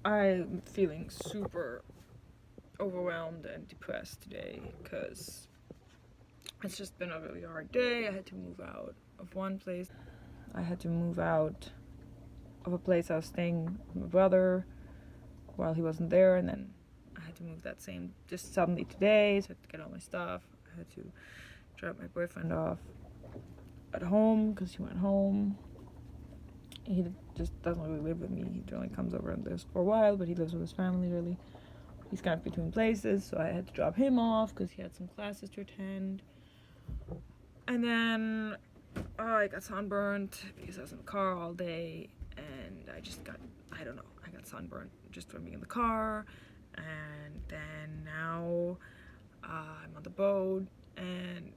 I'm feeling super overwhelmed and depressed today because it's just been a really hard day. I had to move out of one place. I had to move out of a place I was staying with my brother while he wasn't there, and then I had to move that same just suddenly today, so I had to get all my stuff. I had to drop my boyfriend off at home because he went home. He just doesn't really live with me. He only comes over and lives for a while, but he lives with his family really. He's kind of between places, so I had to drop him off because he had some classes to attend. And then I got sunburned because I was in the car all day, and I got sunburned just from being in the car. And then now I'm on the boat, and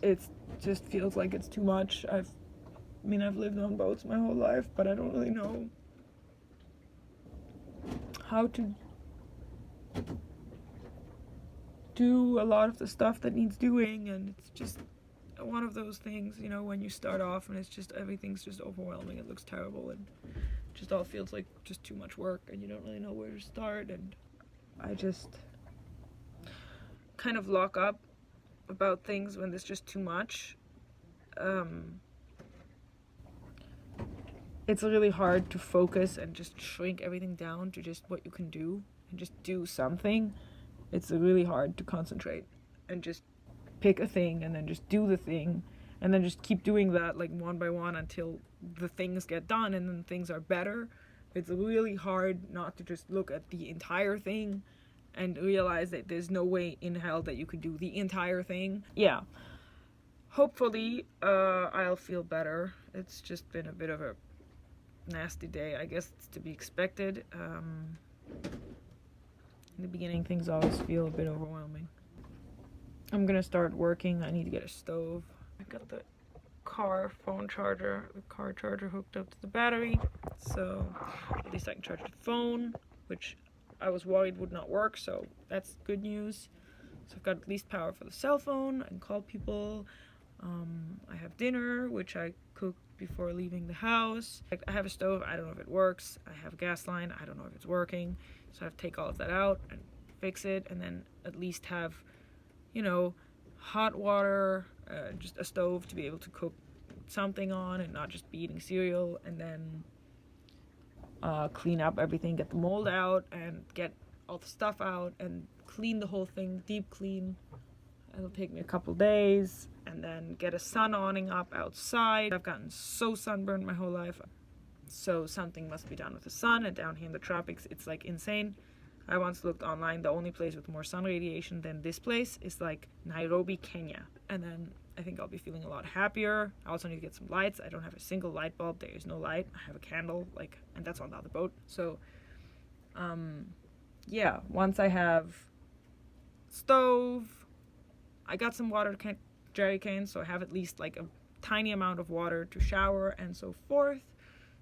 it just feels like it's too much. I've lived on boats my whole life, but I don't really know how to do a lot of the stuff that needs doing, and it's just one of those things, when you start off and it's just everything's just overwhelming. It looks terrible and just all feels like just too much work, and you don't really know where to start, and I just kind of lock up about things when there's just too much. It's really hard to focus and just shrink everything down to just what you can do and just do something. It's really hard to concentrate and just pick a thing and then just do the thing and then just keep doing that like one by one until the things get done and then things are better. It's really hard not to just look at the entire thing and realize that there's no way in hell that you could do the entire thing. Yeah. Hopefully, I'll feel better. It's just been a bit of a nasty day. I guess it's to be expected. In the beginning, things always feel a bit overwhelming. I'm gonna start working. I need to get a stove. I got the car charger hooked up to the battery, so at least I can charge the phone, which I was worried would not work, so that's good news. So I've got at least power for the cell phone. I can call people. I have dinner, which I cooked before leaving the house. I have a stove. I don't know if it works. I have a gas line. I don't know if it's working. So I have to take all of that out and fix it, and then at least have, hot water, just a stove to be able to cook something on and not just be eating cereal, and then clean up everything, get the mold out, and get all the stuff out, and clean the whole thing, deep clean. It'll take me a couple days, and then get a sun awning up outside. I've gotten so sunburned my whole life, so something must be done with the sun, and down here in the tropics it's like insane. I once looked online, the only place with more sun radiation than this place is like Nairobi, Kenya, and then I think I'll be feeling a lot happier. I also need to get some lights. I don't have a single light bulb. There is no light. I have a candle, and that's on the other boat. So yeah, once I have stove, I got some water jerry cans, so I have at least like a tiny amount of water to shower and so forth.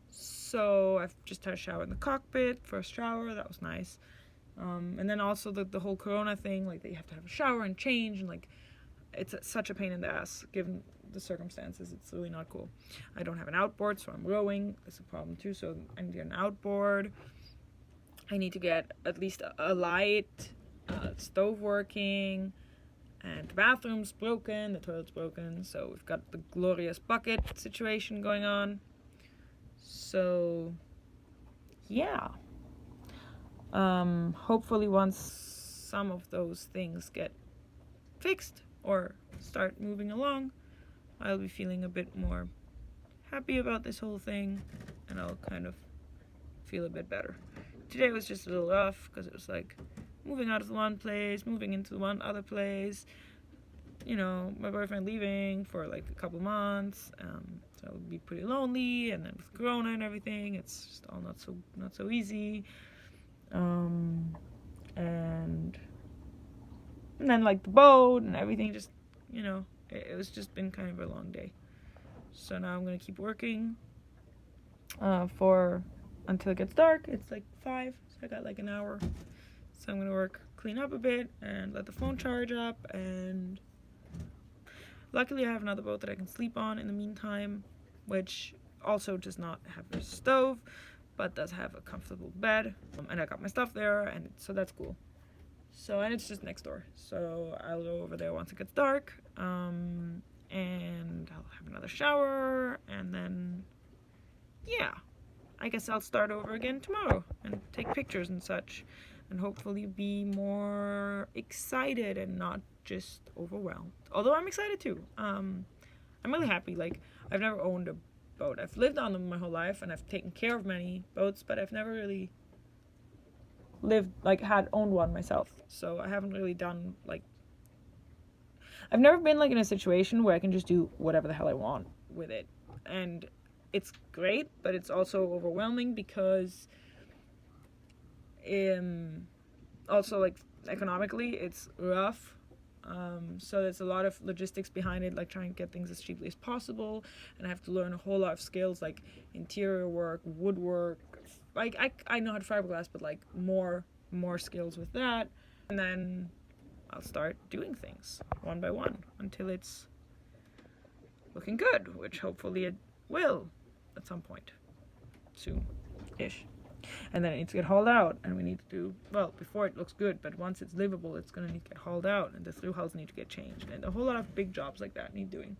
So I've just had a shower in the cockpit, first shower, that was nice. And then also the whole corona thing, that you have to have a shower and change, and it's such a pain in the ass given the circumstances. It's really not cool. I don't have an outboard, so I'm rowing. That's a problem too, so I need to get an outboard. I need to get at least a light, stove working, and the bathroom's broken, the toilet's broken, so we've got the glorious bucket situation going on. So yeah, hopefully once some of those things get fixed or start moving along, I'll be feeling a bit more happy about this whole thing, and I'll kind of feel a bit better. Today was just a little rough because it was like moving out of the one place, moving into the one other place, my boyfriend leaving for like a couple months, so it would be pretty lonely, and then with corona and everything, it's just all not so easy, and then like the boat and everything, just it was just been kind of a long day. So now I'm gonna keep working until it gets dark. It's like 5, so I got like an hour. So I'm gonna clean up a bit and let the phone charge up, and luckily I have another boat that I can sleep on in the meantime, which also does not have a stove, but does have a comfortable bed, and I got my stuff there, and so that's cool. So, and it's just next door, so I'll go over there once it gets dark, and I'll have another shower, and then yeah, I guess I'll start over again tomorrow and take pictures and such, and hopefully be more excited and not just overwhelmed. Although I'm excited too. I'm really happy. Like, I've never owned a boat. I've lived on them my whole life, and I've taken care of many boats, but I've never really owned one myself. So I haven't really done, like, I've never been, like, in a situation where I can just do whatever the hell I want with it. And it's great, but it's also overwhelming because also, like, economically it's rough. So there's a lot of logistics behind it, like trying to get things as cheaply as possible, and I have to learn a whole lot of skills like interior work, woodwork. Like, I know how to fiberglass, but like more skills with that, and then I'll start doing things one by one until it's looking good, which hopefully it will at some point soon-ish. And then it needs to get hauled out, and we need to do, well, before it looks good, but once it's livable, it's going to need to get hauled out, and the through hulls need to get changed, and a whole lot of big jobs like that need doing.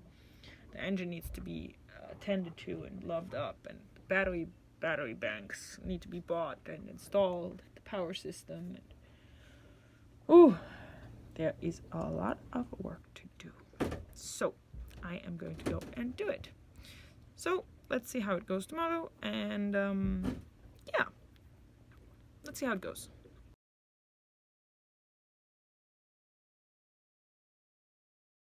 The engine needs to be attended to and loved up, and the battery banks need to be bought and installed, the power system, and ooh, there is a lot of work to do. So I am going to go and do it. So let's see how it goes tomorrow, and yeah, let's see how it goes.